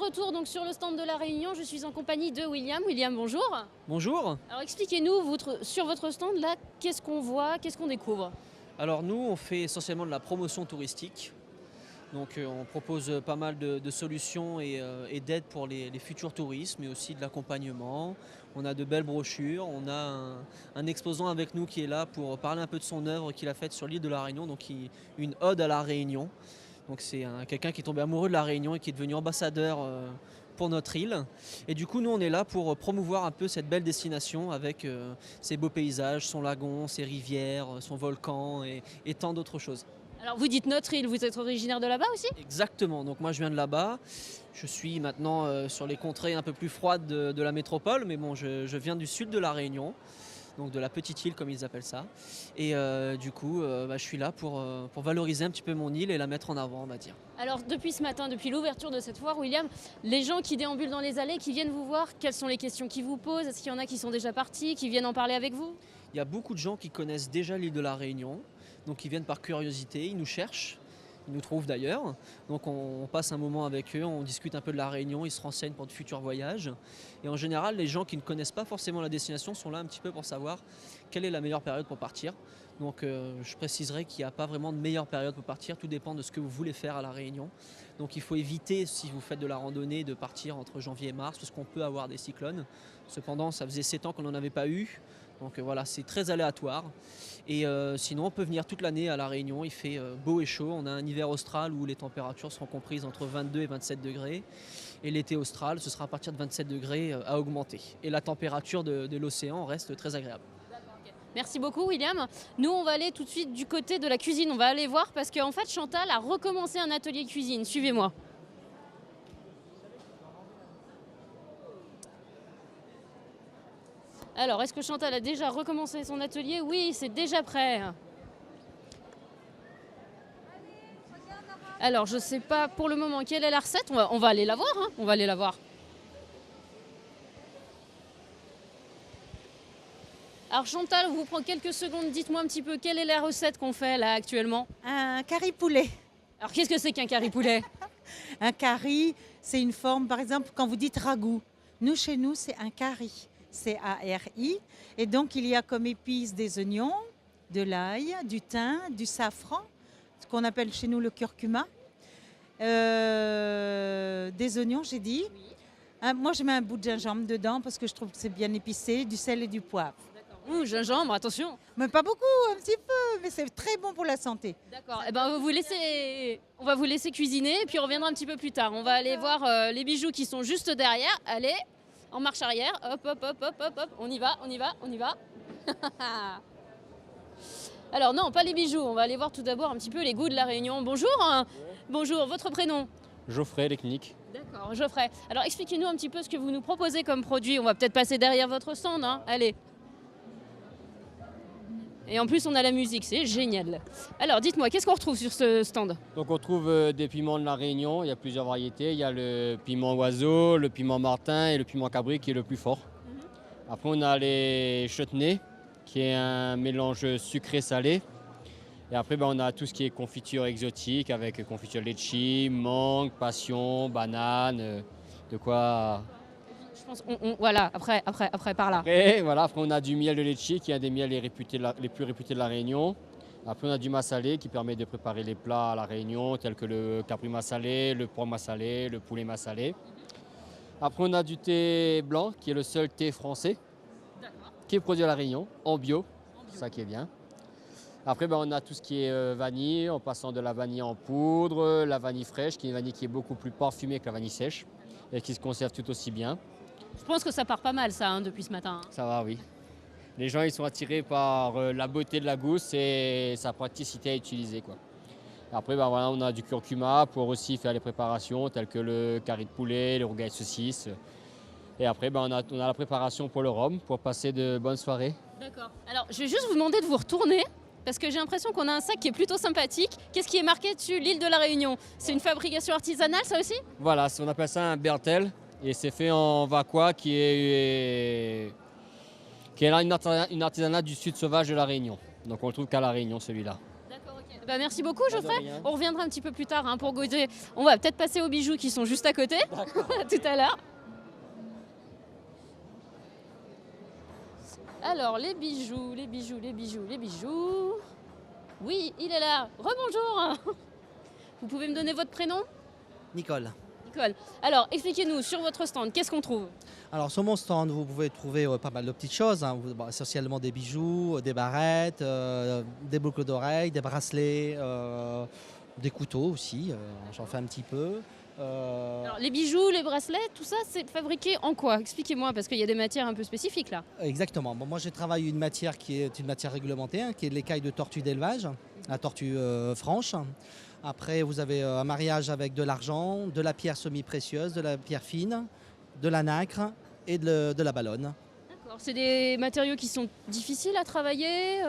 retour donc sur le stand de La Réunion. Je suis en compagnie de William. William, bonjour. Bonjour. Alors expliquez-nous, sur votre stand, là, qu'est-ce qu'on voit, qu'est-ce qu'on découvre? Alors nous, on fait essentiellement de la promotion touristique. Donc on propose pas mal de solutions et d'aides pour les futurs touristes, mais aussi de l'accompagnement. On a de belles brochures, on a un exposant avec nous qui est là pour parler un peu de son œuvre qu'il a faite sur l'île de La Réunion, donc une ode à La Réunion. Donc c'est quelqu'un qui est tombé amoureux de La Réunion et qui est devenu ambassadeur pour notre île. Et du coup, nous, on est là pour promouvoir un peu cette belle destination avec ses beaux paysages, son lagon, ses rivières, son volcan et tant d'autres choses. Alors vous dites notre île, vous êtes originaire de là-bas aussi? Exactement, donc moi je viens de là-bas. Je suis maintenant sur les contrées un peu plus froides de la métropole, mais bon, je viens du sud de La Réunion. Donc de la petite île comme ils appellent ça. Et du coup, je suis là pour valoriser un petit peu mon île et la mettre en avant, on va dire. Alors depuis ce matin, depuis l'ouverture de cette foire, William, les gens qui déambulent dans les allées, qui viennent vous voir, quelles sont les questions qu'ils vous posent? Est-ce qu'il y en a qui sont déjà partis, qui viennent en parler avec vous? Il y a beaucoup de gens qui connaissent déjà l'île de La Réunion, donc ils viennent par curiosité, ils nous cherchent. Ils nous trouvent d'ailleurs, donc on passe un moment avec eux, on discute un peu de La Réunion, ils se renseignent pour de futurs voyages. Et en général, les gens qui ne connaissent pas forcément la destination sont là un petit peu pour savoir quelle est la meilleure période pour partir. Donc je préciserai qu'il n'y a pas vraiment de meilleure période pour partir, tout dépend de ce que vous voulez faire à La Réunion. Donc il faut éviter, si vous faites de la randonnée, de partir entre janvier et mars, parce qu'on peut avoir des cyclones. Cependant, ça faisait 7 ans qu'on n'en avait pas eu. Donc voilà, c'est très aléatoire. Et sinon, on peut venir toute l'année à La Réunion. Il fait beau et chaud. On a un hiver austral où les températures seront comprises entre 22 et 27 degrés. Et l'été austral, ce sera à partir de 27 degrés à augmenter. Et la température de l'océan reste très agréable. Merci beaucoup William. Nous on va aller tout de suite du côté de la cuisine, on va aller voir parce qu'en fait Chantal a recommencé un atelier cuisine. Suivez-moi. Alors est-ce que Chantal a déjà recommencé son atelier? Oui, c'est déjà prêt. Alors je ne sais pas pour le moment quelle est la recette, on va aller la voir, hein. On va aller la voir. Alors Chantal, on vous prend quelques secondes, dites-moi un petit peu quelle est la recette qu'on fait là actuellement. Un curry poulet. Alors qu'est-ce que c'est qu'un curry poulet? Un curry, c'est une forme, par exemple, quand vous dites ragoût. Nous, chez nous, c'est un curry. C-A-R-I. Et donc, il y a comme épices des oignons, de l'ail, du thym, du safran, ce qu'on appelle chez nous le curcuma. Des oignons, j'ai dit. Moi, je mets un bout de gingembre dedans parce que je trouve que c'est bien épicé, du sel et du poivre. Ouh, gingembre, attention. Mais pas beaucoup, un petit peu, mais c'est très bon pour la santé. D'accord, eh ben, on va vous laisser cuisiner et puis on reviendra un petit peu plus tard. On va aller voir les bijoux qui sont juste derrière. Allez, en marche arrière. Hop, hop, hop, hop, hop, hop. On y va, on y va, on y va. Alors non, pas les bijoux. On va aller voir tout d'abord un petit peu les goûts de La Réunion. Bonjour. Bonjour, votre prénom? Geoffrey Lecnic. D'accord, Geoffrey. Alors expliquez-nous un petit peu ce que vous nous proposez comme produit. On va peut-être passer derrière votre stand, hein. Allez. Et en plus, on a la musique, c'est génial. Alors, dites-moi, qu'est-ce qu'on retrouve sur ce stand? Donc on trouve des piments de la Réunion, il y a plusieurs variétés. Il y a le piment oiseau, le piment martin et le piment cabri qui est le plus fort. Après on a les chutneys qui est un mélange sucré-salé. Et après on a tout ce qui est confiture exotique avec confiture litchi, mangue, passion, banane, de quoi... Je pense, voilà, après, par là. Après on a du miel de litchi qui est un des miels les plus réputés de la Réunion. Après on a du massalé qui permet de préparer les plats à la Réunion tels que le capri massalé, le porc massalé, le poulet massalé. Après on a du thé blanc qui est le seul thé français qui est produit à la Réunion en bio, c'est ça qui est bien. Après on a tout ce qui est vanille en passant de la vanille en poudre, la vanille fraîche qui est une vanille qui est beaucoup plus parfumée que la vanille sèche et qui se conserve tout aussi bien. Je pense que ça part pas mal, ça, hein, depuis ce matin. Ça va, oui. Les gens ils sont attirés par la beauté de la gousse et sa praticité à utiliser, quoi. Après, voilà, on a du curcuma pour aussi faire les préparations telles que le curry de poulet, le rougail de saucisse. Et après, on a la préparation pour le rhum pour passer de bonnes soirées. D'accord. Alors, je vais juste vous demander de vous retourner parce que j'ai l'impression qu'on a un sac qui est plutôt sympathique. Qu'est-ce qui est marqué dessus? L'île de La Réunion. C'est une fabrication artisanale, ça aussi? Voilà, on appelle ça un bertel. Et c'est fait en vacua qui est une artisanat du sud sauvage de La Réunion. Donc on le trouve qu'à La Réunion celui-là. D'accord, ok. Bah, merci beaucoup Pas de Geoffrey. rien. On reviendra un petit peu plus tard hein, pour goûter. On va peut-être passer aux bijoux qui sont juste à côté. À tout à l'heure. Alors les bijoux, les bijoux, les bijoux, les bijoux. Oui, il est là. Rebonjour. Vous pouvez me donner votre prénom? Nicole. Nicole. Alors expliquez-nous sur votre stand, qu'est-ce qu'on trouve? Alors sur mon stand, vous pouvez trouver pas mal de petites choses, hein. Essentiellement des bijoux, des barrettes, des boucles d'oreilles, des bracelets, des couteaux aussi, j'en fais un petit peu. Alors, les bijoux, les bracelets, tout ça, c'est fabriqué en quoi? Expliquez-moi, parce qu'il y a des matières un peu spécifiques là. Exactement. Bon, moi, je travaille une matière qui est une matière réglementée, hein, qui est l'écaille de tortue d'élevage, la tortue franche. Après, vous avez un mariage avec de l'argent, de la pierre semi-précieuse, de la pierre fine, de la nacre et de la ballonne. D'accord. C'est des matériaux qui sont difficiles à travailler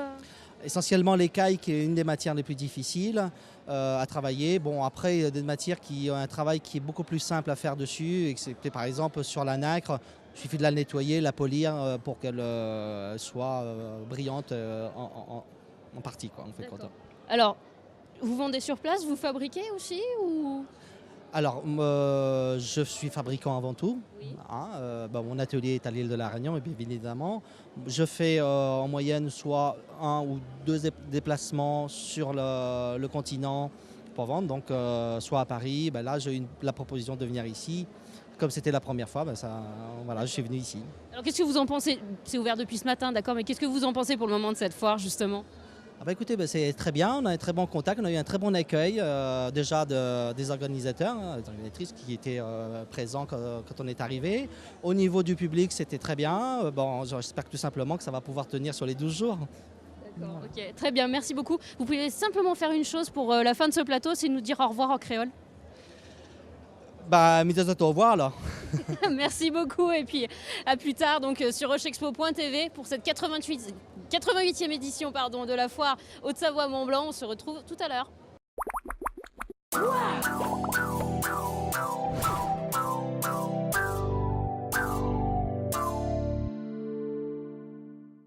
Essentiellement l'écaille qui est une des matières les plus difficiles à travailler. Bon, après, il y a des matières qui ont un travail qui est beaucoup plus simple à faire dessus, excepté par exemple sur la nacre. Il suffit de la nettoyer, la polir pour qu'elle soit brillante en partie, quoi, en fait, D'accord. Alors, vous vendez sur place, vous fabriquez aussi ou... Alors, je suis fabricant avant tout. Oui. Hein, mon atelier est à l'île de la Réunion, et bien évidemment. Je fais en moyenne soit 1 ou 2 déplacements sur le continent pour vendre. Donc, soit à Paris, là j'ai eu la proposition de venir ici. Comme c'était la première fois, voilà, je suis venu ici. Alors, qu'est-ce que vous en pensez? C'est ouvert depuis ce matin, d'accord, mais qu'est-ce que vous en pensez pour le moment de cette foire, justement? Écoutez, c'est très bien, on a un très bon contact, on a eu un très bon accueil déjà des organisateurs, hein, des organisatrices qui étaient présents quand on est arrivé. Au niveau du public, c'était très bien. J'espère tout simplement que ça va pouvoir tenir sur les 12 jours. D'accord, ok, très bien, merci beaucoup. Vous pouvez simplement faire une chose pour la fin de ce plateau, c'est nous dire au revoir en créole. Au revoir alors. Merci beaucoup et puis à plus tard donc sur rochexpo.tv pour cette 88e édition de la foire Haute-Savoie-Mont-Blanc. On se retrouve tout à l'heure.